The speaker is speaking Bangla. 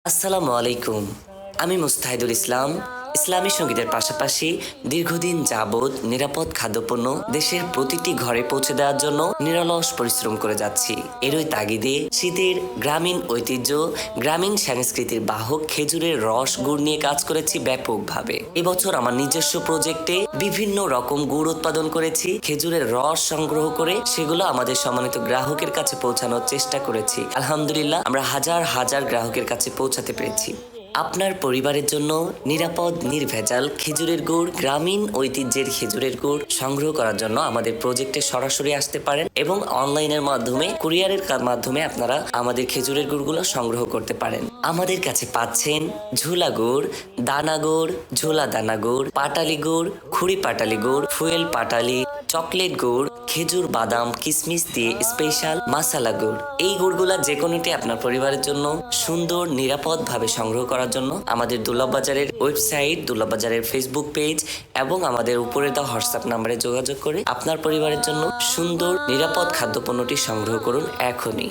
আসসালামু আলাইকুম। আমি মুস্তাহিদুল ইসলাম। ইসলামী সঙ্গীতের পাশাপাশি দীর্ঘদিন যাবৎ নিরাপদ খাদ্যপণ্য দেশের প্রতিটি ঘরে পৌঁছে দেওয়ার জন্য নিরলস পরিশ্রম করে যাচ্ছি। এরই তাগিদে শীতের গ্রামীণ ঐতিহ্য, গ্রামীণ সংস্কৃতির বাহক খেজুরের রস গুড় নিয়ে কাজ করেছি ব্যাপকভাবে। এবছর আমার নিজস্ব প্রজেক্টে বিভিন্ন রকম গুড় উৎপাদন করেছি। খেজুরের রস সংগ্রহ করে সেগুলো আমাদের সম্মানিত গ্রাহকের কাছে পৌঁছানোর চেষ্টা করেছি। আলহামদুলিল্লাহ, আমরা হাজার হাজার গ্রাহকের কাছে পৌঁছাতে পেরেছি। আপনার পরিবারের জন্য নিরাপদ নির্ভেজাল খেজুরের গুড়, গ্রামীণ ঐতিহ্যের খেজুরের গুড় সংগ্রহ করার জন্য আমাদের প্রজেক্টে সরাসরি আসতে পারেন এবং অনলাইনের মাধ্যমে কুরিয়ারের মাধ্যমে আপনারা আমাদের খেজুরের গুড়গুলো সংগ্রহ করতে পারেন। আমাদের কাছে পাচ্ছেন ঝোলা গুড়, দানা গুড়, ঝোলা দানা গুড়, পাটালি গুড়, খুঁড়ি পাটালি গুড়, ফুয়েল পাটালি, চকলেট গুড়, খেজুর বাদাম কিশমিশ দিয়ে স্পেশাল মাসালা গুড়। এই গুড়গুলা যে কোনোটি আপনার পরিবারের জন্য সুন্দর নিরাপদ ভাবে সংগ্রহ করার জন্য আমাদের দুর্লভ বাজারের ওয়েবসাইট, দুর্লভ বাজারের ফেসবুক পেজ এবং আমাদের উপরে দেওয়া হোয়াটসঅ্যাপ নাম্বারে যোগাযোগ করে আপনার পরিবারের জন্য সুন্দর নিরাপদ খাদ্যপণ্যটি সংগ্রহ করুন এখনই।